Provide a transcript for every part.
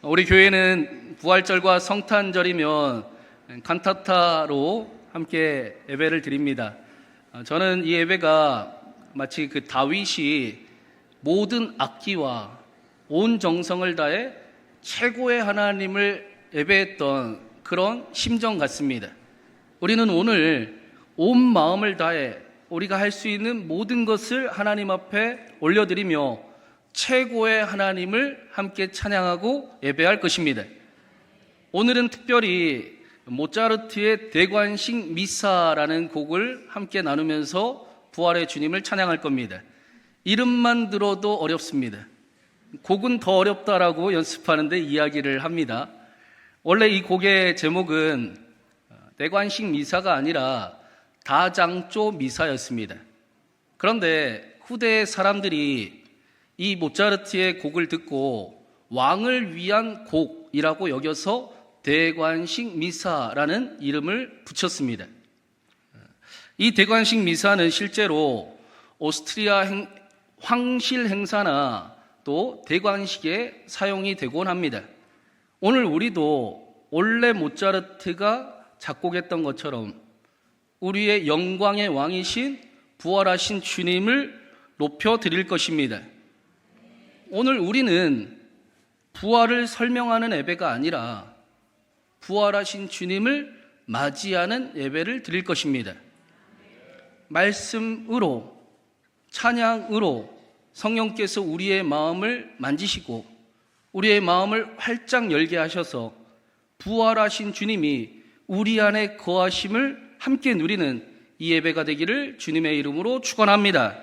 우리 교회는 부활절과 성탄절이면 칸타타로 함께 예배를 드립니다. 저는 이 예배가 마치 그 다윗이 모든 악기와 온 정성을 다해 최고의 하나님을 예배했던 그런 심정 같습니다. 우리는 오늘 온 마음을 다해 우리가 할 수 있는 모든 것을 하나님 앞에 올려드리며 최고의 하나님을 함께 찬양하고 예배할 것입니다. 오늘은 특별히 모차르트의 대관식 미사라는 곡을 함께 나누면서 부활의 주님을 찬양할 겁니다. 이름만 들어도 어렵습니다. 곡은 더 어렵다라고 연습하는데 이야기를 합니다. 원래 이 곡의 제목은 대관식 미사가 아니라 다장조 미사였습니다. 그런데 후대의 사람들이 이 모차르트의 곡을 듣고 왕을 위한 곡이라고 여겨서 대관식 미사라는 이름을 붙였습니다. 이 대관식 미사는 실제로 오스트리아 황실 행사나 또 대관식에 사용이 되곤 합니다. 오늘 우리도 원래 모차르트가 작곡했던 것처럼 우리의 영광의 왕이신 부활하신 주님을 높여드릴 것입니다. 오늘 우리는 부활을 설명하는 예배가 아니라 부활하신 주님을 맞이하는 예배를 드릴 것입니다. 말씀으로, 찬양으로 성령께서 우리의 마음을 만지시고 우리의 마음을 활짝 열게 하셔서 부활하신 주님이 우리 안에 거하심을 함께 누리는 이 예배가 되기를 주님의 이름으로 축원합니다.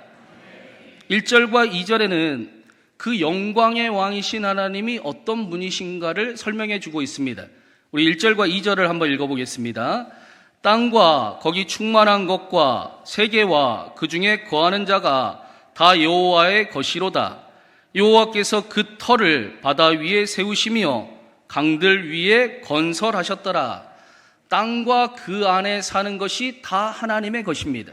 1절과 2절에는 그 영광의 왕이신 하나님이 어떤 분이신가를 설명해 주고 있습니다. 우리 1절과 2절을 한번 읽어보겠습니다. 땅과 거기 충만한 것과 세계와 그 중에 거하는 자가 다 여호와의 것이로다. 여호와께서 그 터를 바다 위에 세우시며 강들 위에 건설하셨더라. 땅과 그 안에 사는 것이 다 하나님의 것입니다.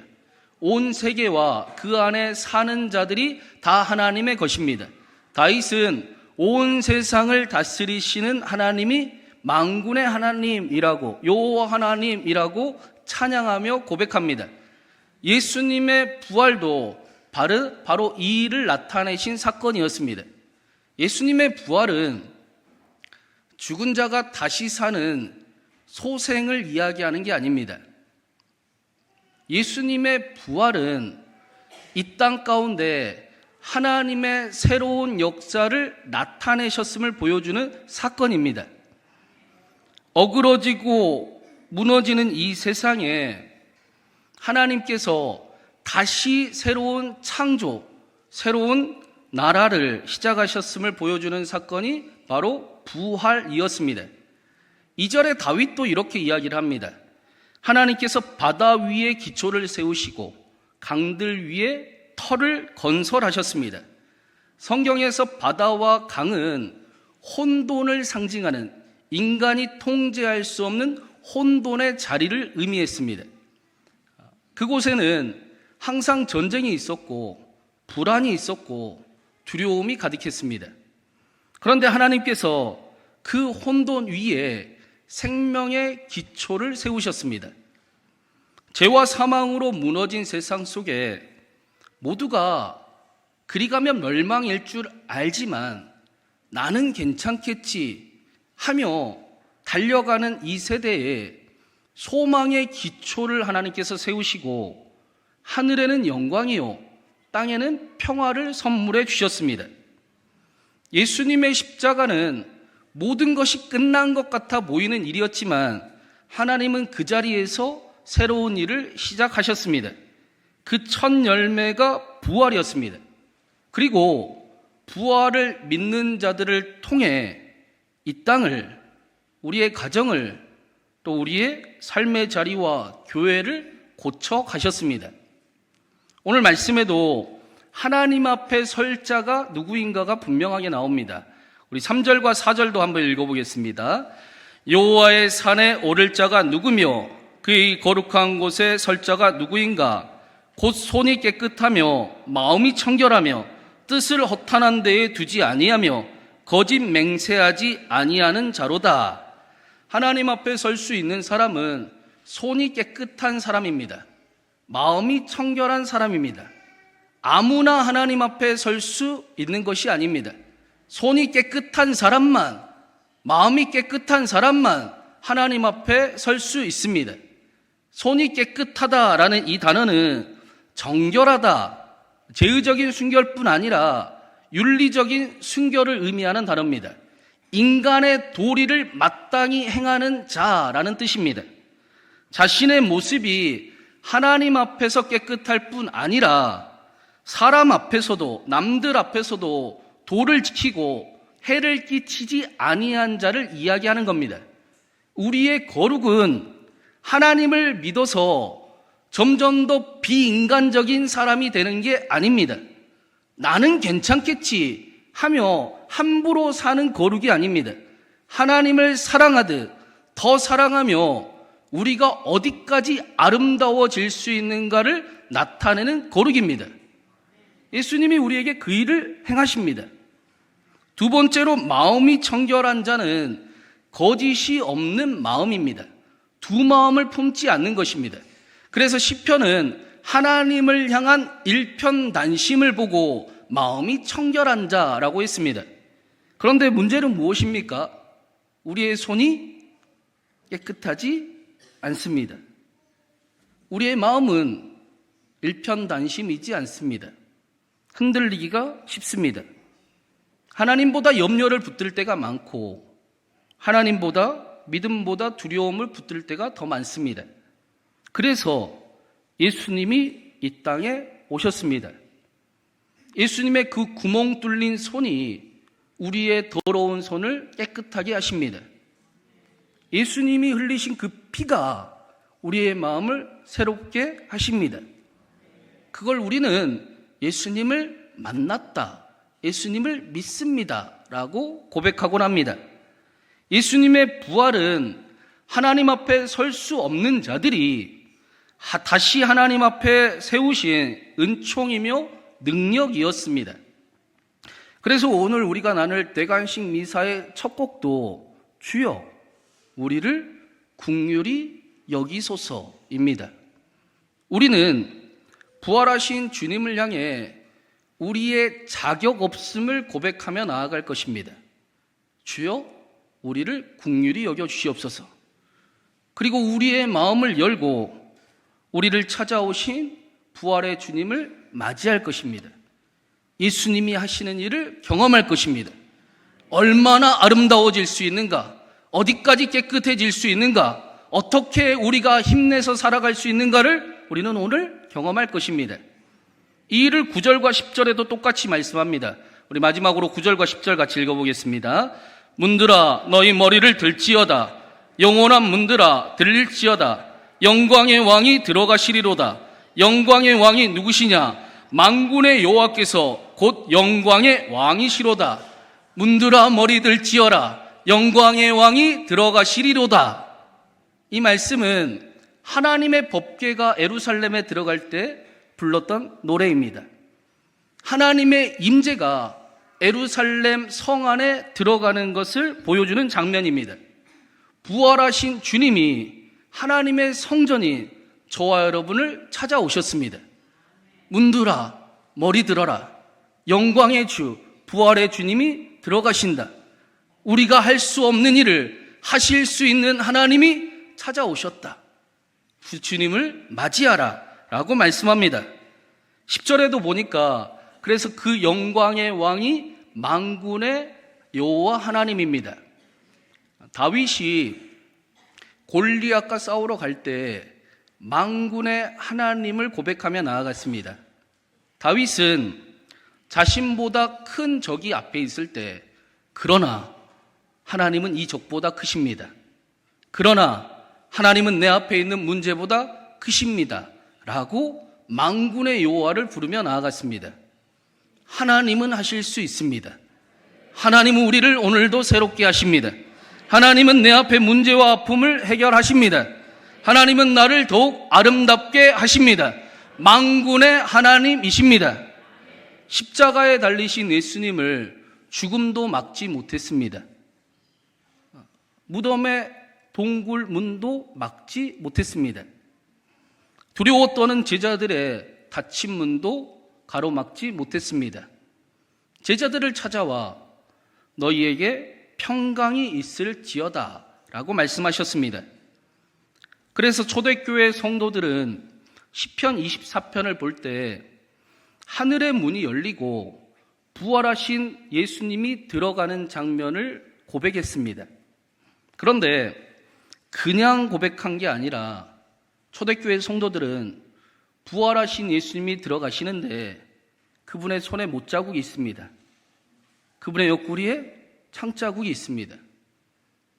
온 세계와 그 안에 사는 자들이 다 하나님의 것입니다. 다윗은 온 세상을 다스리시는 하나님이 만군의 하나님이라고, 여호와 하나님이라고 찬양하며 고백합니다. 예수님의 부활도 바로 이 일을 나타내신 사건이었습니다. 예수님의 부활은 죽은 자가 다시 사는 소생을 이야기하는 게 아닙니다. 예수님의 부활은 이 땅 가운데 하나님의 새로운 역사를 나타내셨음을 보여주는 사건입니다. 어그러지고 무너지는 이 세상에 하나님께서 다시 새로운 창조, 새로운 나라를 시작하셨음을 보여주는 사건이 바로 부활이었습니다. 2절에 다윗도 이렇게 이야기를 합니다. 하나님께서 바다 위에 기초를 세우시고 강들 위에 터를 건설하셨습니다. 성경에서 바다와 강은 혼돈을 상징하는 인간이 통제할 수 없는 혼돈의 자리를 의미했습니다. 그곳에는 항상 전쟁이 있었고 불안이 있었고 두려움이 가득했습니다. 그런데 하나님께서 그 혼돈 위에 생명의 기초를 세우셨습니다. 죄와 사망으로 무너진 세상 속에 모두가 그리 가면 멸망일 줄 알지만 나는 괜찮겠지 하며 달려가는 이 세대에 소망의 기초를 하나님께서 세우시고 하늘에는 영광이요 땅에는 평화를 선물해 주셨습니다. 예수님의 십자가는 모든 것이 끝난 것 같아 보이는 일이었지만 하나님은 그 자리에서 새로운 일을 시작하셨습니다. 그 첫 열매가 부활이었습니다. 그리고 부활을 믿는 자들을 통해 이 땅을, 우리의 가정을, 또 우리의 삶의 자리와 교회를 고쳐 가셨습니다. 오늘 말씀에도 하나님 앞에 설 자가 누구인가가 분명하게 나옵니다. 우리 3절과 4절도 한번 읽어보겠습니다. 여호와의 산에 오를 자가 누구며 그의 거룩한 곳에 설 자가 누구인가? 곧 손이 깨끗하며 마음이 청결하며 뜻을 허탄한 데에 두지 아니하며 거짓 맹세하지 아니하는 자로다. 하나님 앞에 설 수 있는 사람은 손이 깨끗한 사람입니다. 마음이 청결한 사람입니다. 아무나 하나님 앞에 설 수 있는 것이 아닙니다. 손이 깨끗한 사람만, 마음이 깨끗한 사람만 하나님 앞에 설 수 있습니다. 손이 깨끗하다라는 이 단어는 정결하다, 제의적인 순결뿐 아니라 윤리적인 순결을 의미하는 단어입니다. 인간의 도리를 마땅히 행하는 자라는 뜻입니다. 자신의 모습이 하나님 앞에서 깨끗할 뿐 아니라 사람 앞에서도, 남들 앞에서도 도를 지키고 해를 끼치지 아니한 자를 이야기하는 겁니다. 우리의 거룩은 하나님을 믿어서 점점 더 비인간적인 사람이 되는 게 아닙니다. 나는 괜찮겠지 하며 함부로 사는 거룩이 아닙니다. 하나님을 사랑하듯 더 사랑하며 우리가 어디까지 아름다워질 수 있는가를 나타내는 거룩입니다. 예수님이 우리에게 그 일을 행하십니다. 두 번째로 마음이 청결한 자는 거짓이 없는 마음입니다. 두 마음을 품지 않는 것입니다. 그래서 시편은 하나님을 향한 일편단심을 보고 마음이 청결한 자라고 했습니다. 그런데 문제는 무엇입니까? 우리의 손이 깨끗하지 않습니다. 우리의 마음은 일편단심이지 않습니다. 흔들리기가 쉽습니다. 하나님보다 염려를 붙들 때가 많고 하나님보다 믿음보다 두려움을 붙들 때가 더 많습니다. 그래서 예수님이 이 땅에 오셨습니다. 예수님의 그 구멍 뚫린 손이 우리의 더러운 손을 깨끗하게 하십니다. 예수님이 흘리신 그 피가 우리의 마음을 새롭게 하십니다. 그걸 우리는 예수님을 만났다, 예수님을 믿습니다 라고 고백하곤 합니다. 예수님의 부활은 하나님 앞에 설 수 없는 자들이 다시 하나님 앞에 세우신 은총이며 능력이었습니다. 그래서 오늘 우리가 나눌 대관식 미사의 첫 곡도 주여 우리를 긍휼히 여기소서입니다. 우리는 부활하신 주님을 향해 우리의 자격 없음을 고백하며 나아갈 것입니다. 주여 우리를 긍휼히 여겨 주시옵소서. 그리고 우리의 마음을 열고 우리를 찾아오신 부활의 주님을 맞이할 것입니다. 예수님이 하시는 일을 경험할 것입니다. 얼마나 아름다워질 수 있는가, 어디까지 깨끗해질 수 있는가, 어떻게 우리가 힘내서 살아갈 수 있는가를 우리는 오늘 경험할 것입니다. 이 일을 9절과 10절에도 똑같이 말씀합니다. 우리 마지막으로 9절과 10절 같이 읽어보겠습니다. 문들아 너희 머리를 들지어다. 영원한 문들아 들릴지어다. 영광의 왕이 들어가시리로다. 영광의 왕이 누구시냐? 만군의 여호와께서 곧 영광의 왕이시로다. 문들아 머리 들지어라. 영광의 왕이 들어가시리로다. 이 말씀은 하나님의 법궤가 예루살렘에 들어갈 때 불렀던 노래입니다. 하나님의 임재가 예루살렘 성 안에 들어가는 것을 보여주는 장면입니다. 부활하신 주님이 하나님의 성전인 저와 여러분을 찾아오셨습니다. 문들아 머리 들어라. 영광의 주 부활의 주님이 들어가신다. 우리가 할 수 없는 일을 하실 수 있는 하나님이 찾아오셨다. 주님을 맞이하라 라고 말씀합니다. 10절에도 보니까 그래서 그 영광의 왕이 만군의 여호와 하나님입니다. 다윗이 골리앗과 싸우러 갈 때 만군의 하나님을 고백하며 나아갔습니다. 다윗은 자신보다 큰 적이 앞에 있을 때 그러나 하나님은 이 적보다 크십니다. 그러나 하나님은 내 앞에 있는 문제보다 크십니다 라고 만군의 여호와를 부르며 나아갔습니다. 하나님은 하실 수 있습니다. 하나님은 우리를 오늘도 새롭게 하십니다. 하나님은 내 앞에 문제와 아픔을 해결하십니다. 하나님은 나를 더욱 아름답게 하십니다. 만군의 하나님이십니다. 십자가에 달리신 예수님을 죽음도 막지 못했습니다. 무덤의 동굴 문도 막지 못했습니다. 두려워 떠는 제자들의 닫힌 문도 가로막지 못했습니다. 제자들을 찾아와 너희에게 평강이 있을지어다 라고 말씀하셨습니다. 그래서 초대교회 성도들은 시편 24편을 볼 때 하늘의 문이 열리고 부활하신 예수님이 들어가는 장면을 고백했습니다. 그런데 그냥 고백한 게 아니라 초대교회 성도들은 부활하신 예수님이 들어가시는데 그분의 손에 못자국이 있습니다. 그분의 옆구리에 창자국이 있습니다.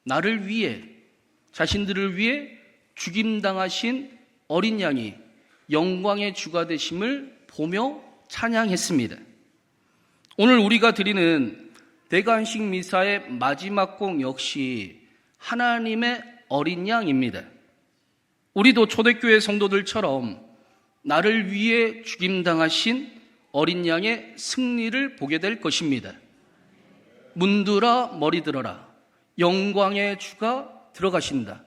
나를 위해, 자신들을 위해 죽임당하신 어린 양이 영광의 주가 되심을 보며 찬양했습니다. 오늘 우리가 드리는 대관식 미사의 마지막 곡 역시 하나님의 어린 양입니다. 우리도 초대교회 성도들처럼 나를 위해 죽임당하신 어린 양의 승리를 보게 될 것입니다. 문들아 머리 들어라. 영광의 주가 들어가신다.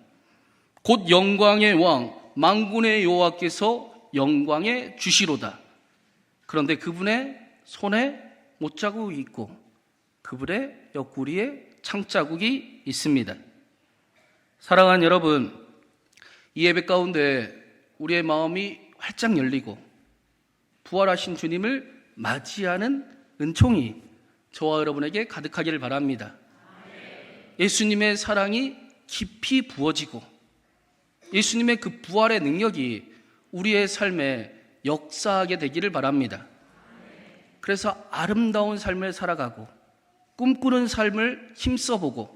곧 영광의 왕 만군의 여호와께서 영광의 주시로다. 그런데 그분의 손에 못자국이 있고 그분의 옆구리에 창자국이 있습니다. 사랑하는 여러분, 이 예배 가운데 우리의 마음이 활짝 열리고 부활하신 주님을 맞이하는 은총이 저와 여러분에게 가득하기를 바랍니다. 예수님의 사랑이 깊이 부어지고 예수님의 그 부활의 능력이 우리의 삶에 역사하게 되기를 바랍니다. 그래서 아름다운 삶을 살아가고 꿈꾸는 삶을 힘써보고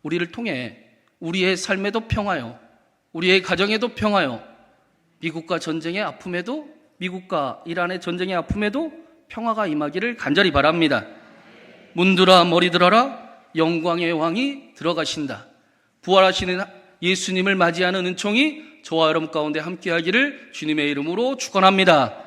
우리를 통해 우리의 삶에도 평화요, 우리의 가정에도 평화요, 미국과 전쟁의 아픔에도, 미국과 이란의 전쟁의 아픔에도 평화가 임하기를 간절히 바랍니다. 문들아 머리 들어라. 영광의 왕이 들어가신다. 부활하시는 예수님을 맞이하는 은총이 저와 여러분 가운데 함께하기를 주님의 이름으로 축원합니다.